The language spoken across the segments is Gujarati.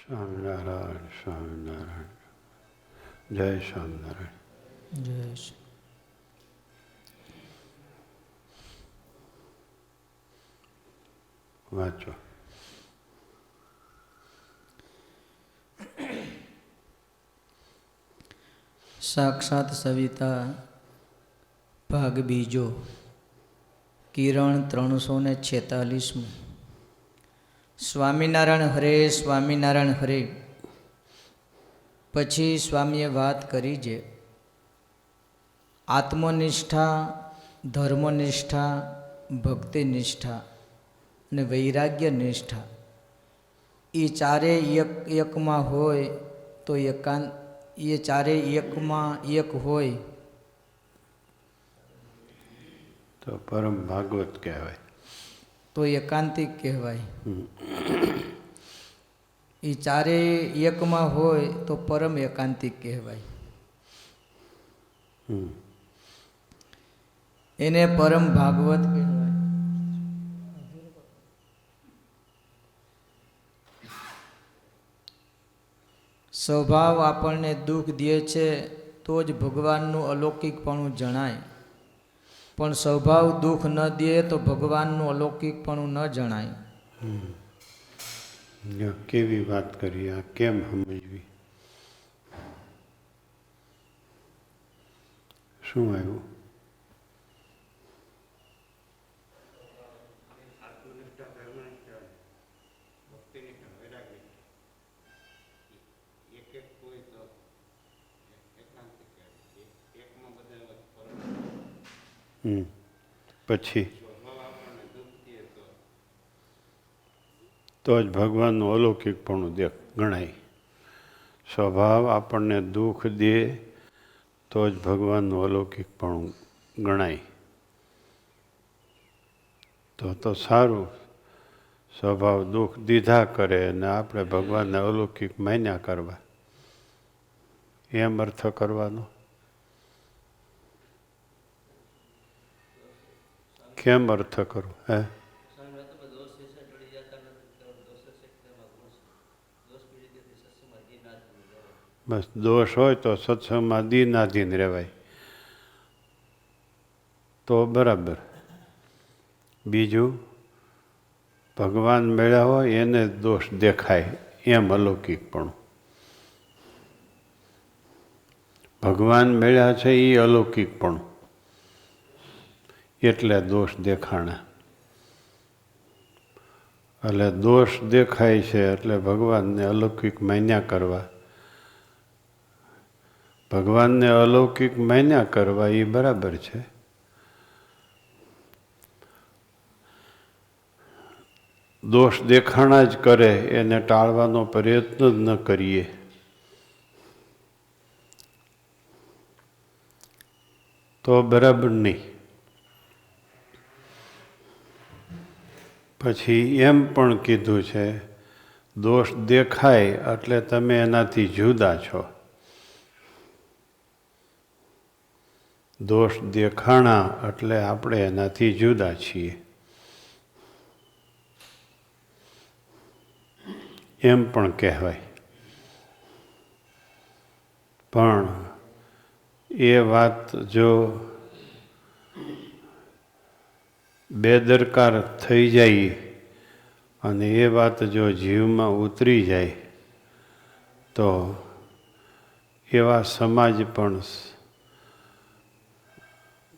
સ્વામિનારાયણ સ્વામિનારાયણ. જય સ્વામિનારાયણ. જય વાંચો. સાક્ષાત સવિતા ભાગ બીજો કિરણ 346. સ્વામિનારાયણ હરે સ્વામિનારાયણ હરે. પછી સ્વામીએ વાત કરી છે આત્મનિષ્ઠા, ધર્મનિષ્ઠા, ભક્તિનિષ્ઠા અને વૈરાગ્ય નિષ્ઠા. એ ચારે એકમાં હોય તો એકાંત, એ ચારે એકમાં એક હોય તો પરમ ભાગવત કહેવાય, તો એકાંતિક કહેવાય. એ ચારે એકમાં હોય તો પરમ એકાંતિક કહેવાય. એને પરમ ભાગવત કહેવાય. સ્વભાવ આપણને દુઃખ દે છે તો જ ભગવાનનું અલૌકિકપણું જણાય, પણ સ્વભાવ દુઃખ ન દે તો ભગવાનનું અલૌકિકપણું ન જણાય. કેવી વાત કરી, આ કેમ સમજવી? શું આવ્યું? પછી તો જ ભગવાનનું અલૌકિકપણું ગણાય. સ્વભાવ આપણને દુઃખ દે તો જ ભગવાનનું અલૌકિકપણું ગણાય. તો સારું, સ્વભાવ દુઃખ દીધા કરે અને આપણે ભગવાનને અલૌકિક માન્યા કરવા, એમ અર્થ કરવાનો. કેમ અર્થ કરવો? હે, બસ દોષ હોય તો સત્સંગમાં દીનાધીન રહેવાય તો બરાબર. બીજું, ભગવાન મળ્યા હોય એને દોષ દેખાય એમ અલૌકિકપણું. ભગવાન મળ્યા છે એ અલૌકિકપણું, એટલે દોષ દેખાણા. એટલે દોષ દેખાય છે એટલે ભગવાનને અલૌકિક માન્યા કરવા. ભગવાનને અલૌકિક માન્યા કરવા એ બરાબર છે. દોષ દેખાણા જ કરે એને ટાળવાનો પ્રયત્ન જ ન કરીએ તો બરાબર નહીં. પછી એમ પણ કીધું છે, દોષ દેખાય એટલે તમે એનાથી જુદા છો. દોષ દેખાણા એટલે આપણે એનાથી જુદા છીએ એમ પણ કહેવાય. પણ એ વાત જો બેદરકાર થઈ જાય અને એ વાત જો જીવમાં ઉતરી જાય તો એવા સમાજ પણ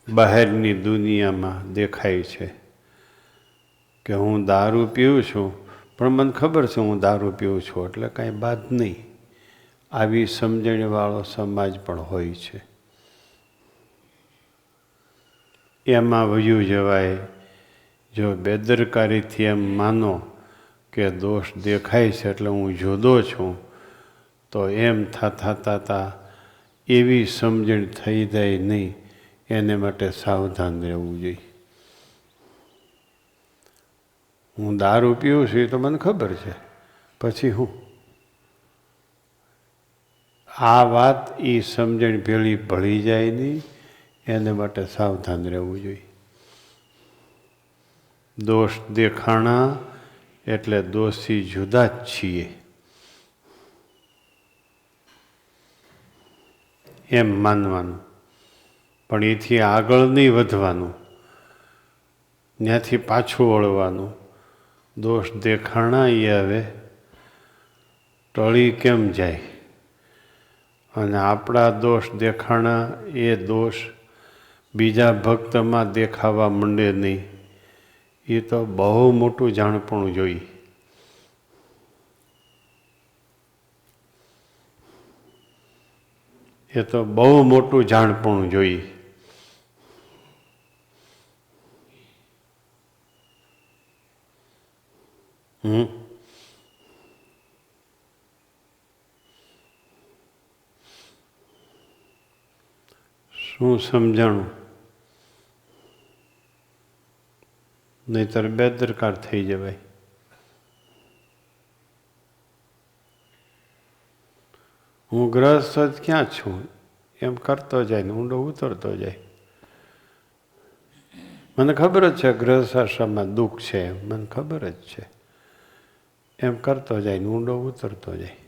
બહારની દુનિયામાં દેખાય છે કે હું દારૂ પીઉં છું પણ મને ખબર છે હું દારૂ પીઉં છું એટલે કાંઈ બાદ નહીં. આવી સમજણવાળો સમાજ પણ હોય છે. એમાં વયું જવાય. જો બેદરકારીથી એમ માનો કે દોષ દેખાય છે એટલે હું જુદો છું તો એમ થતા એવી સમજણ થઈ જાય નહીં. એને માટે સાવધાન રહેવું જોઈએ. હું દારૂ પીઉં છું એ તો મને ખબર છે, પછી હું આ વાત એ સમજણ પેલી ભળી જાય નહીં. એને માટે સાવધાન રહેવું જોઈએ. દોષ દેખાણા એટલે દોષી જુદા જ છીએ. એમ માનવાનું, પણ એથી આગળ નહીં વધવાનું, ત્યાંથી પાછું વળવાનું. દોષ દેખાણા એ હવે ટળી કેમ જાય, અને આપણા દોષ દેખાણા એ દોષ બીજા ભક્તમાં દેખાવા માંડે નહીં. એ તો બહુ મોટું જાણપણું જોઈ. એ તો બહુ મોટું જાણપણું જોઈ. શું સમજાણું? નહીતર બેદરકાર થઈ જવાય. હું ગ્રહસ્થ જ ક્યાં છું એમ કરતો જાય ને ઊંડો ઉતરતો જાય. મને ખબર જ છે ગૃહસ્થાશ્રમમાં દુઃખ છે, મને ખબર જ છે. એમ કરતો જાય ને ઊંડો ઉતરતો જાય.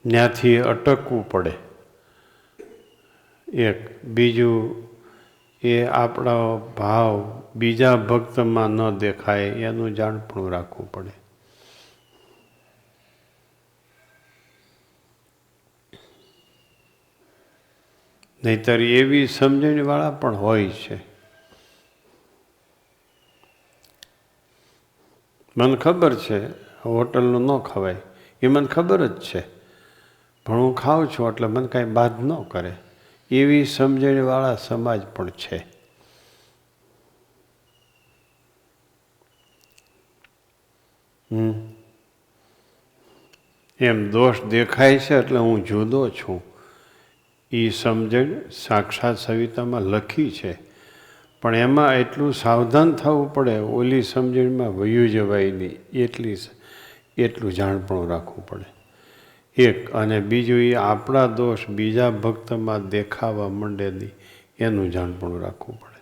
ત્યાંથી અટકવું પડે. એક બીજું, એ આપણો ભાવ બીજા ભક્તમાં ન દેખાય એનું જાણપણું રાખવું પડે. નહીતર એવી સમજણવાળા પણ હોય છે. મને ખબર છે હોટલનું ન ખવાય, એ મને ખબર જ છે, પણ હું ખાઉં છું એટલે મને કાંઈ બાદ ન કરે. એવી સમજણવાળા સમાજ પણ છે. એમ દોષ દેખાય છે એટલે હું જુદો છું, એ સમજણ સાક્ષાત સવિતામાં લખી છે. પણ એમાં એટલું સાવધાન થવું પડે, ઓલી સમજણમાં વયું જવાય નહીં, એટલું જાણપણું રાખવું પડે. એક, અને બીજું એ આપણા દોષ બીજા ભક્તમાં દેખાવા માંડે નહીં એનું જાણપણું રાખવું પડે.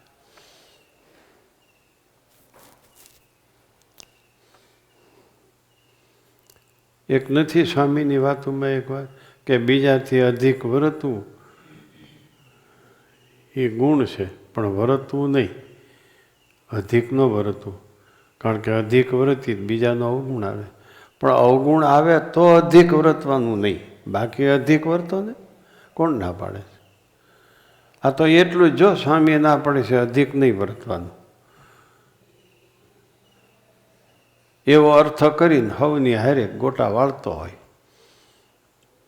એક નથી સ્વામીની વાતોમાં એક વાત કે બીજાથી અધિક વર્તવું એ ગુણ છે, પણ વર્તવું નહીં, અધિક ન વર્તવું. કારણ કે અધિક વર્તી બીજાનો અવગુણ આવે, પણ અવગુણ આવે તો અધિક વર્તવાનું નહીં, બાકી અધિક વર્તો ને કોણ ના પાડે છે? આ તો એટલું જ જો સ્વામી ના પડે છે અધિક નહીં વર્તવાનું, એવો અર્થ કરીને હવની હારે ગોટા વાળતો હોય.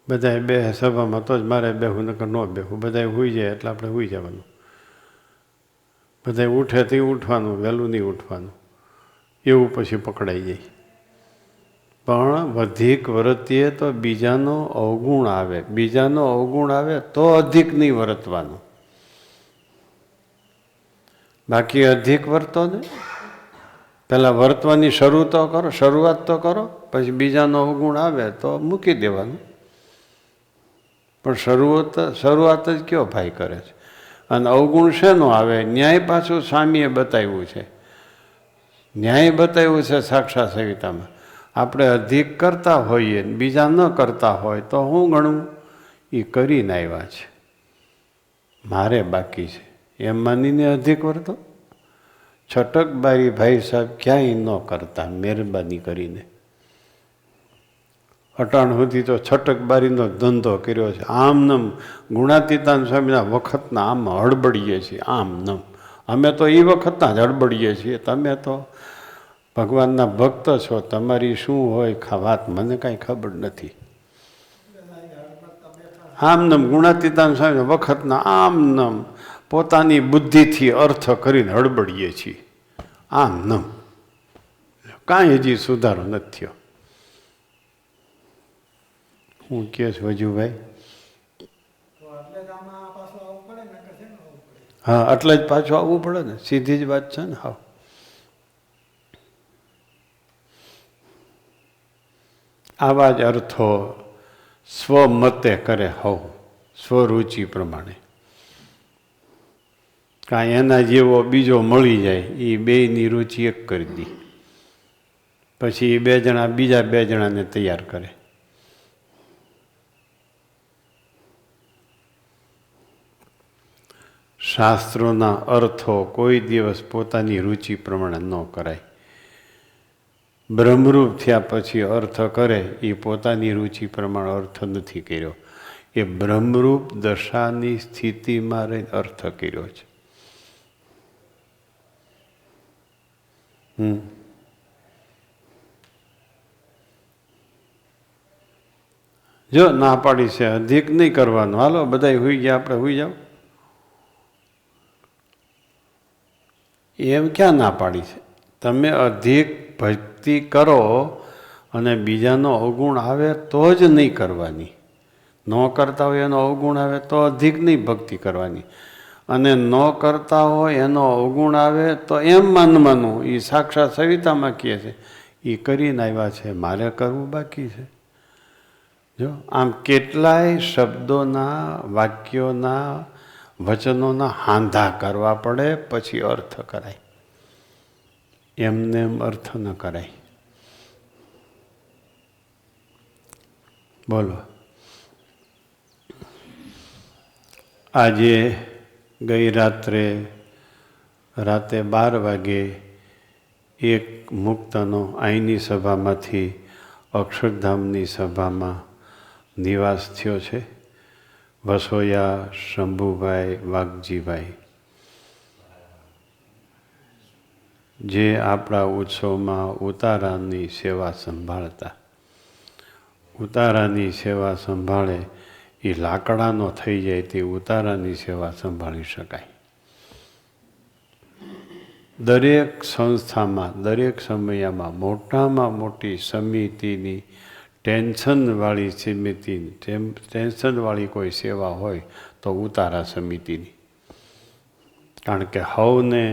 બધાએ બે સભામાં તો જ મારે બેહું, નકર ન બેહું. બધાએ હુઈ જાય એટલે આપણે હુઈ જવાનું. બધાએ ઉઠે તે ઉઠવાનું, વહેલું નહીં ઉઠવાનું, એવું પછી પકડાઈ જાય. પણ વધીક વર્તીએ તો બીજાનો અવગુણ આવે, બીજાનો અવગુણ આવે તો અધિક નહીં વર્તવાનું, બાકી અધિક વર્તો ને. પહેલાં વર્તવાની શરૂઆત તો કરો, પછી બીજાનો અવગુણ આવે તો મૂકી દેવાનું. પણ શરૂઆત જ કયો ભાઈ કરે છે? અને અવગુણ શેનો આવે? ન્યાય પાછું સ્વામીએ બતાવ્યું છે, ન્યાય બતાવ્યું છે સાક્ષાત સવિતામાં. આપણે અધિક કરતા હોઈએ, બીજા ન કરતા હોય તો હું ગણવું એ કરીને આવ્યા છે, મારે બાકી છે એમ માનીને અધિક વર્તો. છટકબારી ભાઈ સાહેબ ક્યાંય ન કરતા, મહેરબાની કરીને. અટાણ સુધી તો છટકબારીનો ધંધો કર્યો છે. આમ નમ ગુણાતીતાન સ્વામીના વખતના આમ હડબડીએ છીએ, આમ નમ. અમે તો એ વખતના જ હડબડીએ છીએ, તમે તો ભગવાનના ભક્ત છો, તમારી શું હોય વાત મને કાંઈ ખબર નથી. આમ નમ ગુણાતીતાન સ્વામી વખતના આમ નમ પોતાની બુદ્ધિથી અર્થ કરીને હડબડીએ છીએ, આમ નમ. કાંઈ હજી સુધારો નથી થયો. હું કે વજુભાઈ? હા, એટલે જ પાછું આવવું પડે ને, સીધી જ વાત છે ને. હા, આવા જ અર્થો સ્વમતે કરે. હવ સ્વરુચિ પ્રમાણે. કાંઈ એના જેવો બીજો મળી જાય એ બેયની રુચિ એક કરી દી, પછી એ 2 જણા બીજા 2 જણાને તૈયાર કરે. શાસ્ત્રોના અર્થો કોઈ દિવસ પોતાની રુચિ પ્રમાણે ન કરાય. બ્રહ્મરૂપ થયા પછી અર્થ કરે એ પોતાની રુચિ પ્રમાણે અર્થ નથી કર્યો, એ બ્રહ્મરૂપ દશાની સ્થિતિમાં રહીને અર્થ કર્યો છે. જો ના પાડી છે અધિક નહીં કરવાનું, હાલો બધા હુઈ ગયા, આપણે હુઈ જાઓ, એમ ક્યાં ના પાડી છે? તમે અધિક ભક્તિ કરો અને બીજાનો અવગુણ આવે તો જ નહીં કરવાની. ન કરતા હોય એનો અવગુણ આવે તો અધિક નહીં ભક્તિ કરવાની, અને ન કરતા હોય એનો અવગુણ આવે તો એમ માનવાનું એ સાક્ષાત સવિતામાં કહે છે એ કરીને આવ્યા છે, મારે કરવું બાકી છે. જો આમ કેટલાય શબ્દોના, વાક્યોના, વચનોના હાંધા કરવા પડે પછી અર્થ કરાય, એમને એમ અર્થ ન કરાય. બોલો. આજે ગઈ રાત્રે 12 વાગે એક મુક્તનો અહીંની સભામાંથી અક્ષરધામની સભામાં નિવાસ થયો છે. વસોયા શંભુભાઈ વાઘજીભાઈ, જે આપણા ઉત્સવમાં ઉતારાની સેવા સંભાળતા. ઉતારાની સેવા સંભાળે એ લાકડાનો થઈ જાય તે ઉતારાની સેવા સંભાળી શકાય. દરેક સંસ્થામાં, દરેક સમયમાં મોટામાં મોટી સમિતિની ટેન્શનવાળી સમિતિ, ટેન્શનવાળી કોઈ સેવા હોય તો ઉતારા સમિતિની. કારણ કે હવને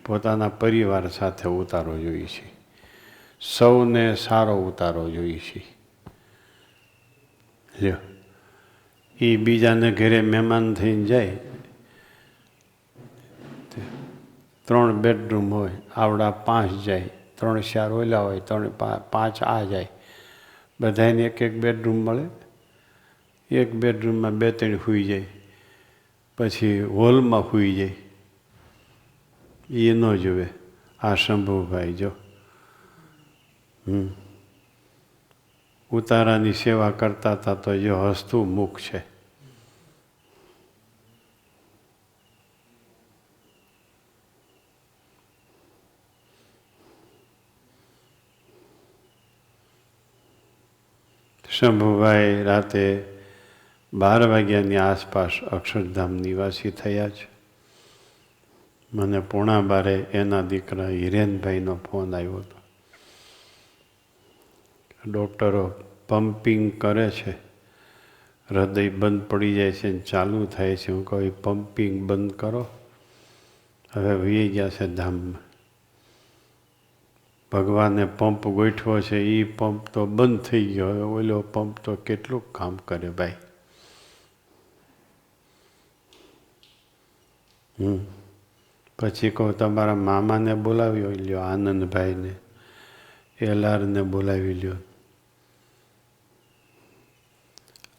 પોતાના પરિવાર સાથે ઉતારો જોઈએ છે, સૌને સારો ઉતારો જોઈએ છે. લ્યો, એ બીજાને ઘરે મહેમાન થઈને જાય, 3 બેડરૂમ હોય, આવડા 5 જાય, 3-4 ઓલા હોય, 3-5 આ જાય, બધાને એક બેડરૂમ મળે. એક બેડરૂમમાં 2-3 સૂઈ જાય, પછી હોલમાં સૂઈ જાય, એ ન જોવે. આ શંભુભાઈ જો ઉતારાની સેવા કરતા હતા તો જો હસતું મુખ છે. શંભુભાઈ રાતે 12 વાગ્યાની આસપાસ અક્ષરધામ નિવાસી થયા છે. મને 11:15 એના દીકરા હિરેનભાઈનો ફોન આવ્યો હતો. ડૉક્ટરો પમ્પિંગ કરે છે, હૃદય બંધ પડી જાય છે ને ચાલુ થાય છે. હું કહું પમ્પિંગ બંધ કરો, હવે વહી ગયા છે ધામમાં. ભગવાને પંપ ગોઠવો છે, એ પંપ તો બંધ થઈ ગયો, હવે ઓલો પંપ તો કેટલું કામ કરે ભાઈ. પછી કહું તમારા મામાને બોલાવી લ્યો, આનંદભાઈને, LRને બોલાવી લ્યો.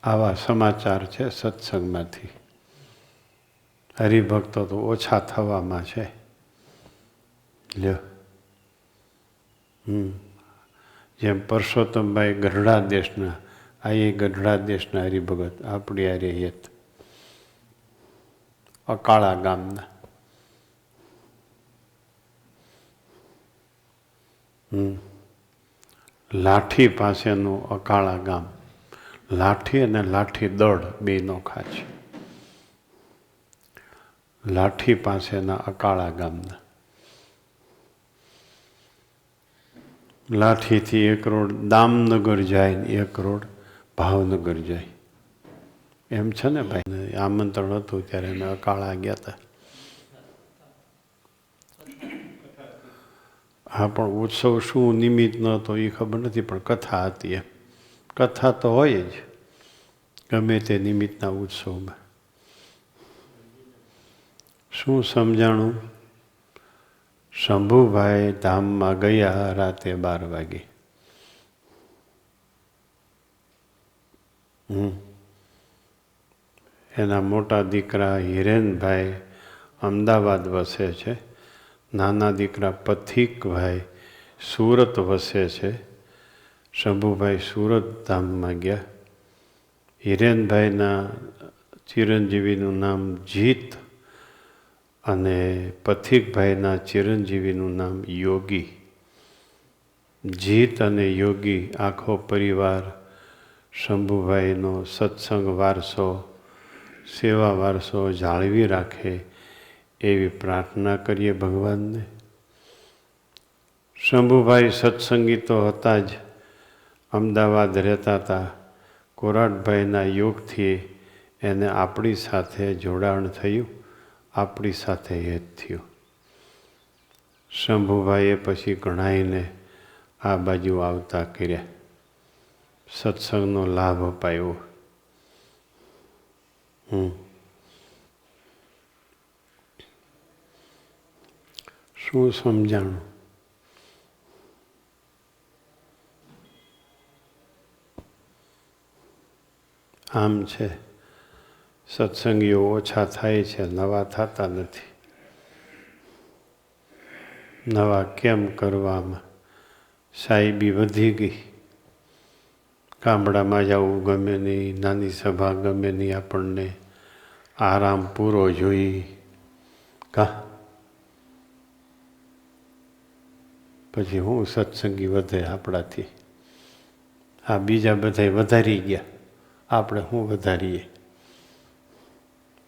આવા સમાચાર છે સત્સંગમાંથી. હરિભક્તો તો ઓછા થવામાં છે. લ્યો, જેમ પરસોત્તમભાઈ ગઢડા દેશના, આ એ ગઢડા દેશના હરિભગત આપણી આરે હેત, અકાળા ગામના. લાઠી પાસેનું અકાળા ગામ, લાઠી અને લાઠી દળ બે નોખા છે. લાઠી પાસેના અકાળા ગામના. લાઠીથી 1 રોડ દામનગર જાય ને 1 રોડ ભાવનગર જાય, એમ છે ને ભાઈ. આમંત્રણ હતું ત્યારે અમે અકાળા ગયા હતા. હા, પણ ઉત્સવ શું નિમિત્ત ન હતો એ ખબર નથી, પણ કથા હતી. એમ કથા તો હોય જ, ગમે તે નિમિત્તના ઉત્સવમાં. શું સમજાણું? શંભુભાઈ ધામમાં ગયા રાતે 12 વાગે. એના મોટા દીકરા હિરેનભાઈ અમદાવાદ વસે છે, નાના દીકરા પથિકભાઈ સુરત વસે છે. શંભુભાઈ સુરત ધામમાં ગયા. હિરેનભાઈના ચિરંજીવીનું નામ જીત અને પથિકભાઈના ચિરંજીવીનું નામ યોગી. જીત અને યોગી આખો પરિવાર શંભુભાઈનો સત્સંગ વારસો, સેવા વારસો જાળવી રાખે એવી પ્રાર્થના કરીએ ભગવાનને. શંભુભાઈ સત્સંગી તો હતા જ, અમદાવાદ રહેતા હતા. કોરાટભાઈના યોગથી એને આપણી સાથે જોડાણ થયું, આપણી સાથે એ જ થયું. શંભુભાઈએ પછી ઘણાઈને આ બાજુ આવતા કર્યા, સત્સંગનો લાભ અપાયો. શું સમજાણું? આમ છે, સત્સંગીઓ ઓછા થાય છે, નવા થતા નથી. નવા કેમ કરવામાં? સાહેબી વધી ગઈ. ગામડામાં જવું ગમે નહીં, નાની સભા ગમે નહીં, આપણને આરામ પૂરો જોઈએ. પછી હું સત્સંગી વધે આપણાથી? આ બીજા બધા વધારી ગયા, આપણે શું વધારીએ?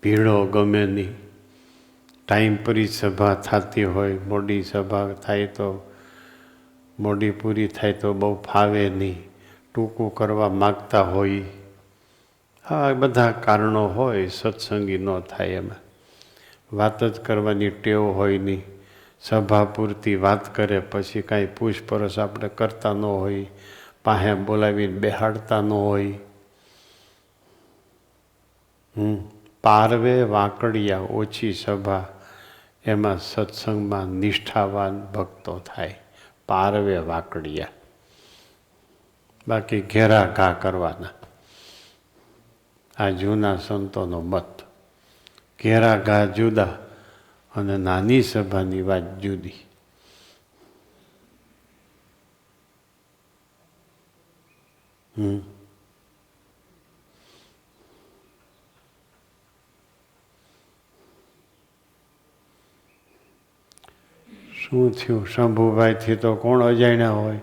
ભીડો ગમે નહીં, ટાઈમ પરી સભા થતી હોય, મોડી સભા થાય તો મોડી પૂરી થાય તો બહુ ફાવે નહીં, ટૂંકું કરવા માગતા હોય. આ બધા કારણો હોય, સત્સંગી ન થાય. એમાં વાત જ કરવાની ટેવ હોય નહીં. સભા પૂરતી વાત કરે, પછી કાંઈ પૂછપરછ આપણે કરતા ન હોય, પાસે બોલાવીને બેહાડતા ન હોય. પારવે વાંકડિયા ઓછી સભા, એમાં સત્સંગમાં નિષ્ઠાવાન ભક્તો થાય. પારવે વાંકડિયા, બાકી ઘેરા ઘા કરવાના. આ જૂના સંતોનો મત. ઘેરા ઘા જુદા અને નાની સભાની વાત જુદી. શું થયું? શંભુભાઈથી તો કોણ અજાણ્યા હોય,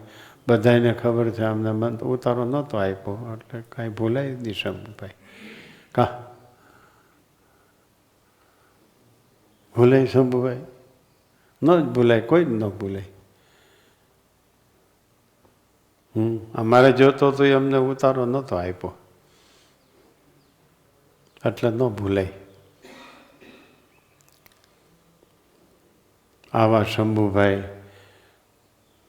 બધાને ખબર છે. અમને મન ઉતારો નહોતો આપ્યો, એટલે કાંઈ ભૂલાય નહીં શંભુભાઈ. ભૂલાય શંભુભાઈ? ન જ ભૂલાય, કોઈ જ ન ભૂલાય. અમારે જોતો તો અમને ઉતારો નહોતો આપ્યો, એટલે ન ભૂલાય. આવા શંભુભાઈ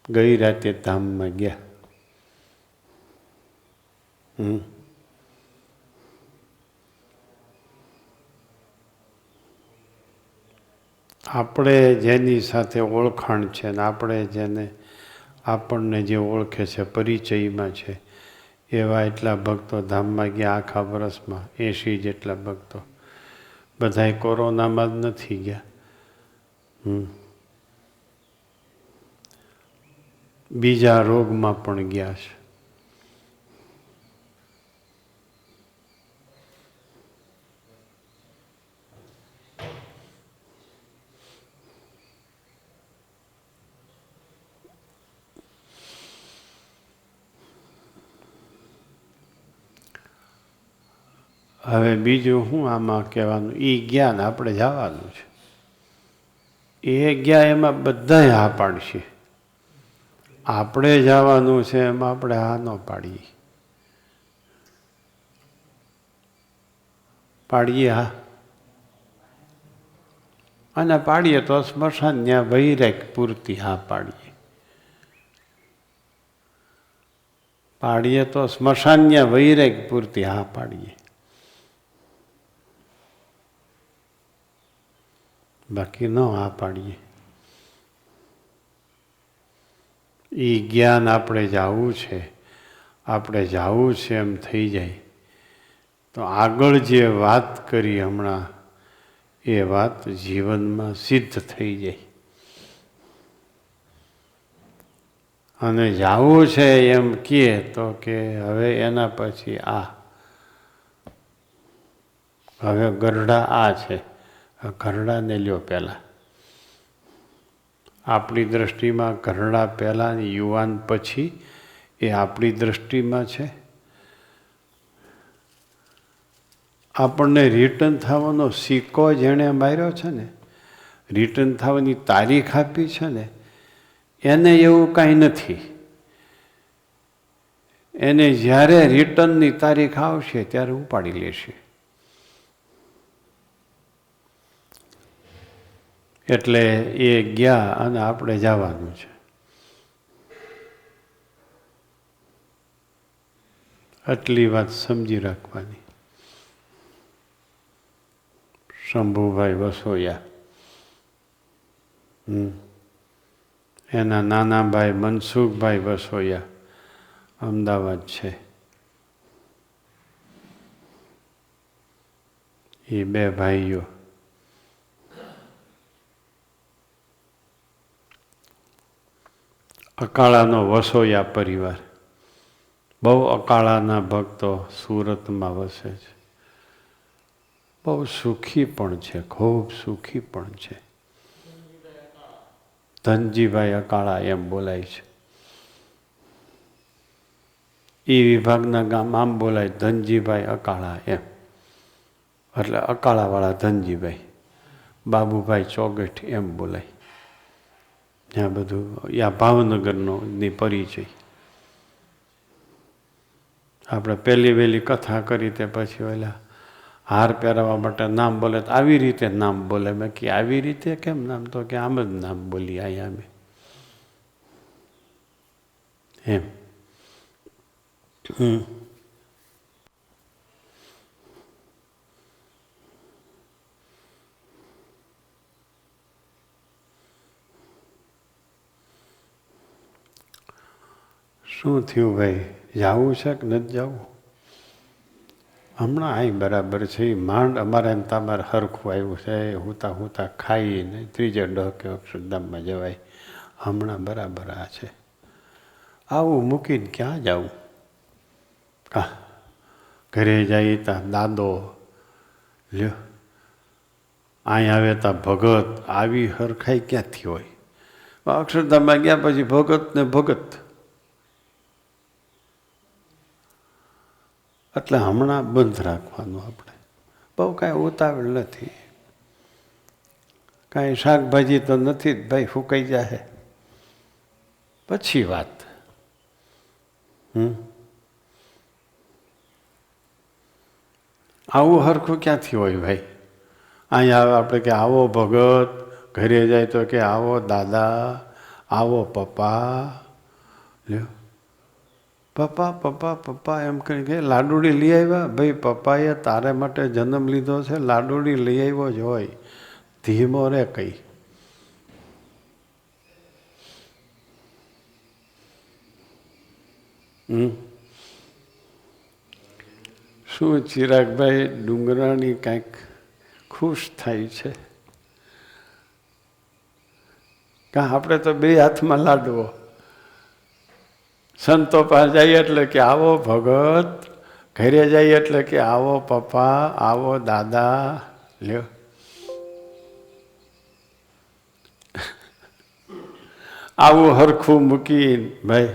ગઈ રાતે ધામમાં ગયા. આપણે જેની સાથે ઓળખાણ છે ને આપણે જેને આપણને જે ઓળખે છે, પરિચયમાં છે, એવા એટલા ભક્તો ધામમાં ગયા આખા વર્ષમાં. 80 જેટલા ભક્તો. બધાય કોરોનામાં જ નથી ગયા. બીજા રોગમાં પણ ગયા છે. હવે બીજું શું આમાં કહેવાનું? એ જ્ઞાન આપણે જવાનું છે. એ ગયા એમાં બધાય હા પાડશે. આપણે જવાનું છે એમાં આપણે હા ન પાડીએ. પાડીએ હા, અને પાડીએ તો સ્મશાન ત્યાં વૈરાગ પૂરતી હા પાડીએ. પાડીએ તો સ્મશાન ત્યાં વૈરાગ પૂરતી હા પાડીએ. બાકી ન આ પાડીએ. એ જ્ઞાન આપણે જાવું છે, આપણે જાવું છે એમ થઈ જાય તો આગળ જે વાત કરી હમણાં એ વાત જીવનમાં સિદ્ધ થઈ જાય. અને જાવું છે એમ કહે તો કે હવે એના પછી આ, હવે ગરડા આ છે, ગરડાને લ્યો પહેલાં. આપણી દૃષ્ટિમાં ઘરડા પહેલાં યુવાન પછી એ આપણી દૃષ્ટિમાં છે. આપણને રિટર્ન થવાનો સિક્કો જેણે માર્યો છે ને, રિટર્ન થવાની તારીખ આપી છે ને, એને એવું કાંઈ નથી. એને જ્યારે રિટર્નની તારીખ આવશે ત્યારે ઉપાડી લેશે. એટલે એ ગયા અને આપણે જવાનું છે. આટલી વાત સમજી રાખવાની. શંભુભાઈ વસોયા, એના નાના ભાઈ મનસુખભાઈ વસોયા અમદાવાદ છે. એ બે ભાઈઓ અકાળાનો વસોયા પરિવાર. બહુ અકાળાના ભક્તો સુરતમાં વસે છે. બહુ સુખી પણ છે, ખૂબ સુખી પણ છે. ધનજીભાઈ અકાળા એમ બોલાય છે. એ વિભાગના ગામ આમ બોલાય ધનજીભાઈ અકાળા એમ, એટલે અકાળાવાળા ધનજીભાઈ. બાબુભાઈ ચોગઠ એમ બોલાય. ત્યાં બધું યા ભાવનગરનો ની પરિચય. આપણે પહેલી વહેલી કથા કરી તે પછી ઓલા હાર પહેરાવવા માટે નામ બોલે તો આવી રીતે નામ બોલે. મેં કે આવી રીતે કેમ નામ? તો કે આમ જ નામ બોલી અહીંયા અમે એમ. શું થયું ભાઈ? જવું છે કે નથી જવું? હમણાં અહીં બરાબર છે. માંડ અમારે એમ તમારે હરખું આવ્યું છે. હુતા હુતા ખાઈને ત્રીજે ડહકે અક્ષરધામમાં જવાય. હમણાં બરાબર આ છે. આવું મૂકીને ક્યાં જવું? કા ઘરે જઈએ ત્યાં દાદો લ્યો, અહીં આવે ત્યાં ભગત. આવી હરખાઈ ક્યાંથી હોય? અક્ષરધામમાં ગયા પછી ભગત ને ભગત. એટલે હમણાં બંધ રાખવાનું. આપણે બહુ કાંઈ ઉતાવળ નથી. કાંઈ શાકભાજી તો નથી જ ભાઈ, ફૂંકાઈ જાય પછી વાત. આવું હરખું ક્યાંથી હોય ભાઈ? અહીંયા આવે આપણે કે આવો ભગત, ઘરે જાય તો કે આવો દાદા, આવો પપ્પા. લ્યો પપ્પા પપ્પા પપ્પા એમ કરી કે લાડુડી લઈ આવ્યા. ભાઈ પપ્પાએ તારે માટે જન્મ લીધો છે, લાડુડી લઈ આવ્યો જ હોય. ધીમો રે કઈ. શું ચિરાગભાઈ ડુંગરાણી કાંઈક ખુશ થાય છે? કાં આપણે તો બે હાથમાં લાડવો. સંતો પાસે જઈએ એટલે કે આવો ભગત, ઘરે જઈએ એટલે કે આવો પપ્પા, આવો દાદા. લ્યો આવું હરખું મૂકીને ભાઈ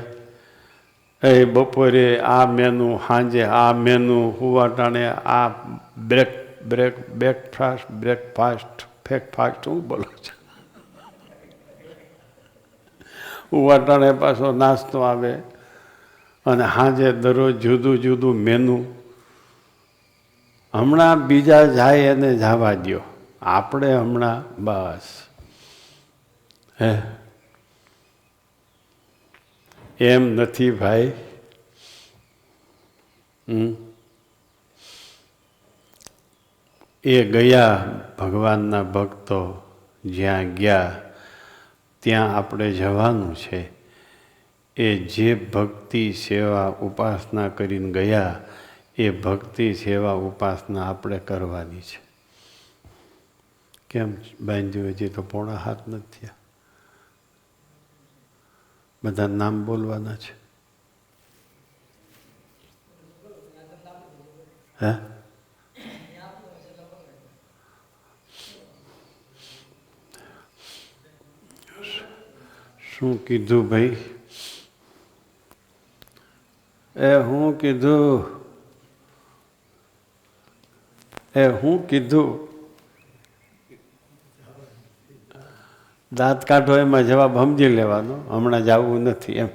એ બપોરે આ મેનુ, સાંજે આ મેનુ, હુવાટાણે આ બ્રેકફાસ્ટ હું બોલું છું. હુવાટાણે પાછો નાસ્તો આવે અને સાંજે દરરોજ જુદું જુદું મેનુ. હમણાં બીજા જાય એને જવા દો, આપણે હમણાં બસ હે એમ નથી ભાઈ. એ ગયા ભગવાનના ભક્તો જ્યાં ગયા ત્યાં આપણે જવાનું છે. એ જે ભક્તિ સેવા ઉપાસના કરીને ગયા એ ભક્તિ સેવા ઉપાસના આપણે કરવાની છે. કેમ બાંધ્યું? હજી તો 6:45 નથી થયા. બધા નામ બોલવાના છે. હે? શું કીધું ભાઈ? હું કીધું? દાંત કાઢો એમાં જવાબ સમજી લેવાનો, હમણાં જવું નથી એમ.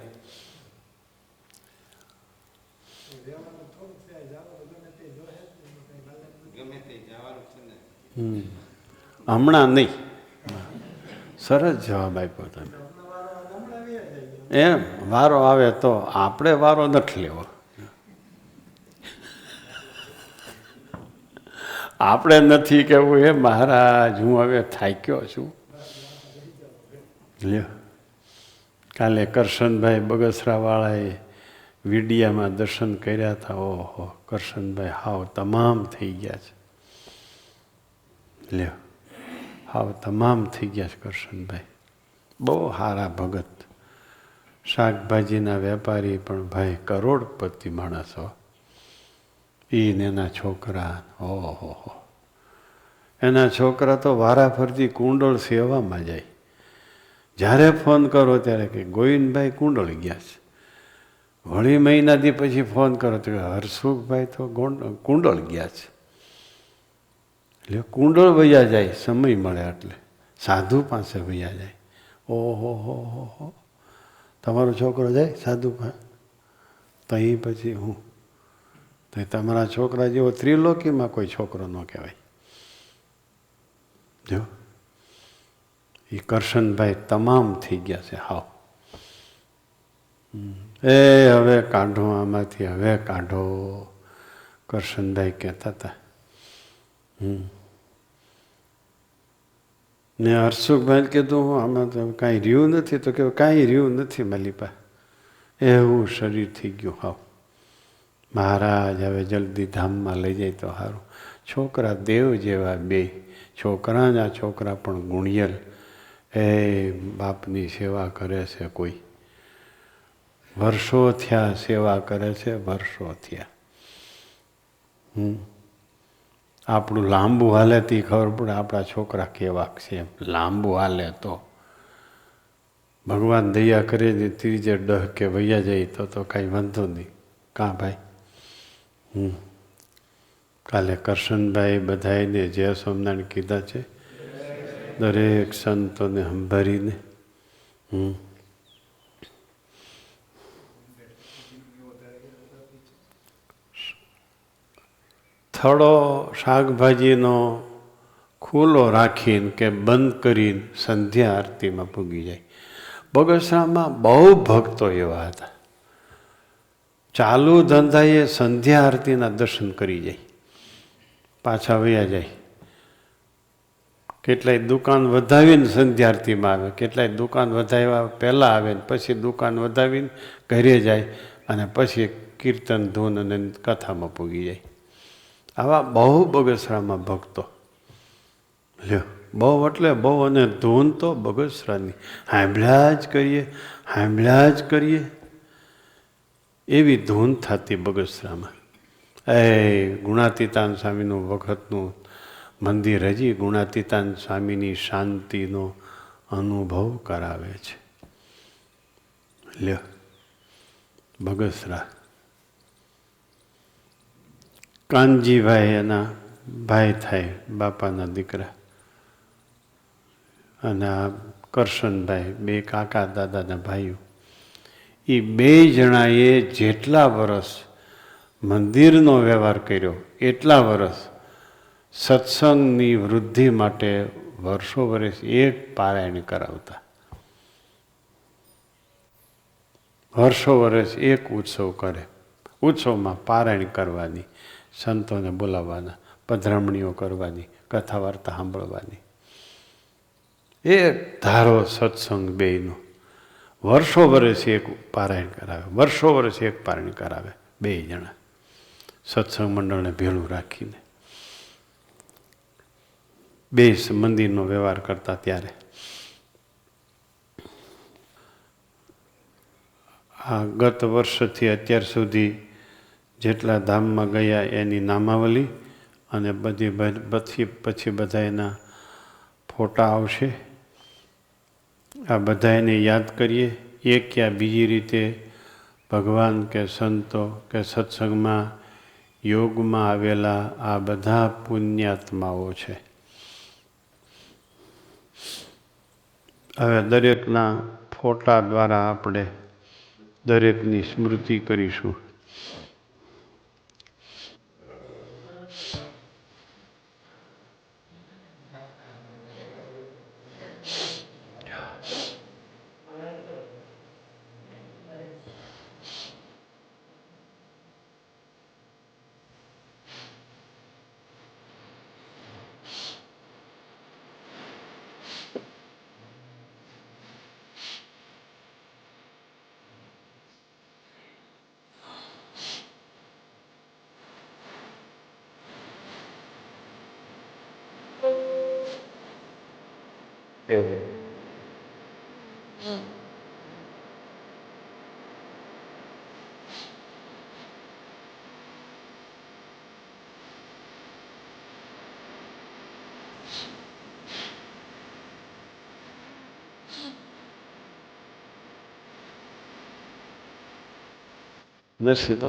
હમણાં નહીં. સરસ જવાબ આપ્યો તમે. એમ વારો આવે તો આપણે વારો નથી લેવો. આપણે નથી કહેવું એ મહારાજ હું હવે થાક્યો છું. લ્યો, કાલે કરશનભાઈ બગસરાવાળાએ વિડિયામાં દર્શન કર્યા હતા. ઓહો, કરશનભાઈ હાવ તમામ થઈ ગયા છે. લ્યો, હાવ તમામ થઈ ગયા છે કરશનભાઈ. બહુ સારા ભગત, શાકભાજીના વેપારી, પણ ભાઈ કરોડપતિ માણસો. એને એના છોકરા, ઓહો, એના છોકરા તો વારાફરતી કુંડળ સેવામાં જાય. જ્યારે ફોન કરો ત્યારે કે ગોવિંદભાઈ કુંડળ ગયા છે. વળી મહિનાથી પછી ફોન કરો તો હરસુખભાઈ તો કુંડળ ગયા છે. એટલે કુંડળ વયા જાય, સમય મળે એટલે સાધુ પાસે વયા જાય. ઓહો હો, તમારો છોકરો જાય સાધુ પાસે તો અહીં પછી હું તો તમારા છોકરા જેવો ત્રિલોકીમાં કોઈ છોકરો ન કહેવાય. જો એ કરશનભાઈ તમામ થઈ ગયા છે હાવ. એ હવે કાઢો આમાંથી, હવે કાઢો, કરશનભાઈ કહેતા હતા. ને હર્ષુખભાઈ કીધું આમાં તો કાંઈ રહ્યું નથી. તો કે કાંઈ રહ્યું નથી માલિપા, એવું શરીર થઈ ગયું હાવ. મહારાજ હવે જલ્દી ધામમાં લઈ જાય તો સારું. છોકરા દેવ જેવા બે છોકરાના છોકરા પણ ગુણિયલ. એ બાપની સેવા કરે છે. કોઈ વર્ષો થયા સેવા કરે છે, વર્ષો થયા. આપણું લાંબુ હાલે તે ખબર પડે આપણા છોકરા કેવા છે. લાંબુ હાલે તો ભગવાન દયા કરે ને ત્રીજે ડહ કે વૈયા જાય તો કાંઈ વાંધો નહીં. કાં ભાઈ? કાલે કરશનભાઈ બધાને જય સોમનારાયણ કીધા છે, દરેક સંતોને સંભાળીને. થડો શાકભાજીનો ખુલ્લો રાખીને કે બંધ કરીને સંધ્યા આરતીમાં પૂગી જાય. બગસરામાં બહુ ભક્તો એવા હતા. ચાલુ ધંધાએ સંધ્યા આરતીના દર્શન કરી જાય, પાછા વયા જાય. કેટલાય દુકાન વધાવીને સંધ્યા આરતીમાં આવે, કેટલાય દુકાન વધાવ્યા પહેલાં આવે ને પછી દુકાન વધાવીને ઘરે જાય અને પછી કીર્તન ધૂન અને કથામાં પૂગી જાય. આવા બહુ બગસરામાં ભક્તો. લ્યો, બહુ એટલે બહુ. અને ધૂન તો બગસરાની સાંભળ્યા જ કરીએ એવી ધૂન થતી બગસરામાં. એ ગુણાતીતાન સ્વામીનું વખતનું મંદિર હજી ગુણાતીતાન સ્વામીની શાંતિનો અનુભવ કરાવે છે. લ્યો, બગસરા. કાનજીભાઈ એના ભાઈ થાય, બાપાના દીકરા. અને આ કરશનભાઈ બે કાકા દાદાના ભાઈઓ. એ બે જણાએ જેટલા વર્ષ મંદિરનો વ્યવહાર કર્યો એટલા વર્ષ સત્સંગની વૃદ્ધિ માટે વર્ષો વર્ષ એક પારાયણ કરાવતા. વર્ષો વર્ષ એક ઉત્સવ કરે. ઉત્સવમાં પારાયણ કરવાની, સંતોને બોલાવવાના, પધરામણીઓ કરવાની, કથા વાર્તા સાંભળવાની. એક ધારો સત્સંગ બેયનો. વર્ષો વર્ષ એક પારાયણ કરાવે, વર્ષો વર્ષ એક પારાયણ કરાવે, બે જણા સત્સંગ મંડળને ભેળું રાખીને બે મંદિરનો વ્યવહાર કરતા. ત્યારે આ ગત વર્ષથી અત્યાર સુધી જેટલા ધામમાં ગયા એની નામાવલી અને પછી બધા એના ફોટા આવશે. આ બધા એને યાદ કરીએ. એક યા બીજી રીતે ભગવાન કે સંતો કે સત્સંગમાં યોગમાં આવેલા આ બધા પુણ્યાત્માઓ છે. હવે દરેકના ફોટા દ્વારા આપણે દરેકની સ્મૃતિ કરીશું. નથી તો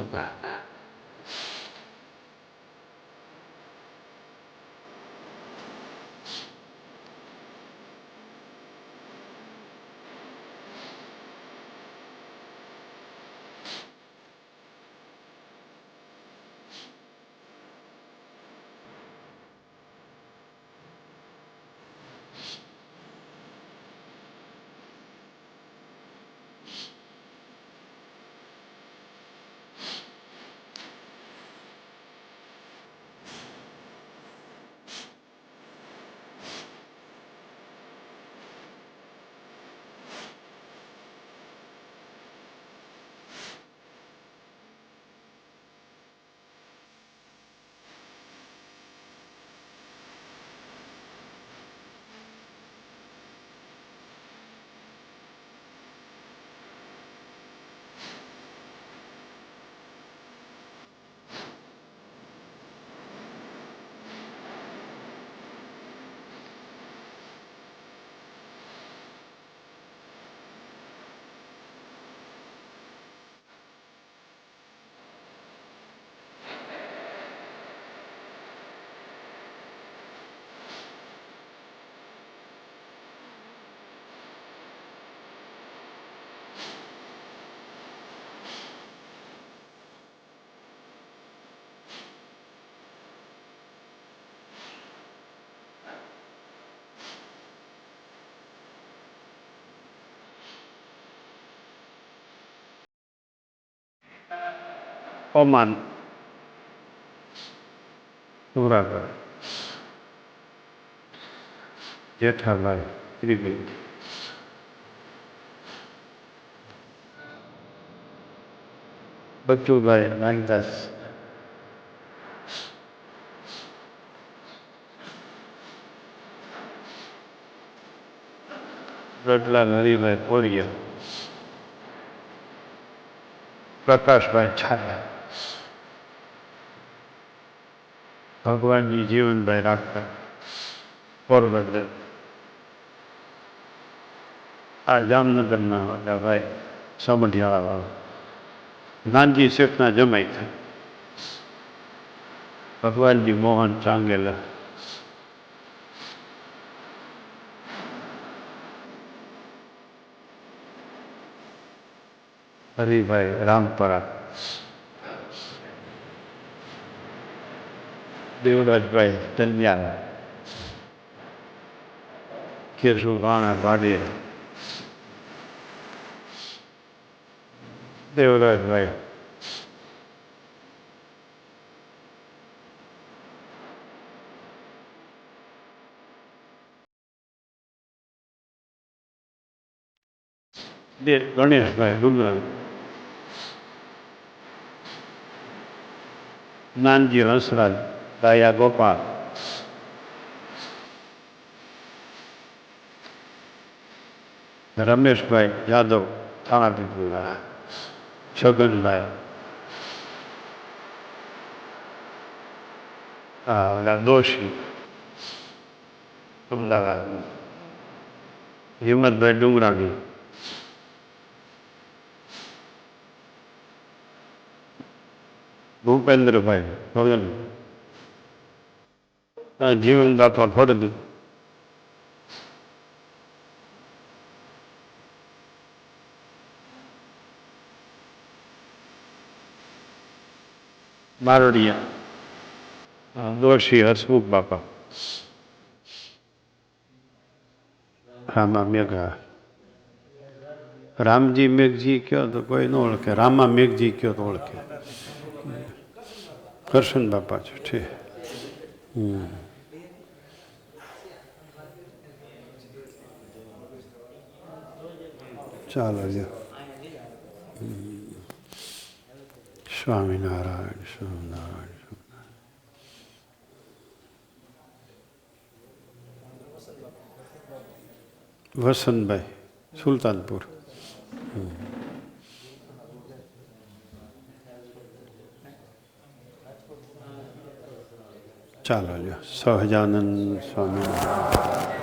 ઓમાન સુરાગઢ જેઠાભાઈ ત્રિવેદી બચુભાઈ નાનદાસ રટલા હરિભાઈ કોરિયા પ્રકાશભાઈ છાયા ભગવાનજી જીવનભાઈ રાખતા પોરબંદર આ જામનગરના હતા ભાઈ સમઢિયાળા નાનજી શેઠના જમાઈ થાય ભગવાનજી મોહન ચાંગેલા હરિભાઈ રામપરા દેવરાજભાઈ ધન્યાલા કેશુ રાણા ભાડે દેવરાજભાઈ ગણેશભાઈ રૂગલ, નાનજી હંસરાજ, દયા ગોપાલ, રમેશભાઈ યાદવ, થાણાપીપળા, છગનભાઈ, દોશી, અમદાવાદ, હિંમતભાઈ ડુંગરાણી, ભૂપેન્દ્રભાઈ ભગન, જીવનદાતા ફરદ, બારડિયા, દોશી હસમુખ બાપા, રામા મેઘા, રામજી મેઘજી કયો તો કોઈ ન ઓળખે, રામા મેઘજી કયો તો ઓળખે, કરશન બાપા છે ઠીક. ચાલો લ્યો. સ્વામિનારાયણ સ્વામિનારાયણ. વસંતભાઈ સુલતાનપુર. ચાલો લ્યો. સહજાનંદ સ્વામિનારાયણ.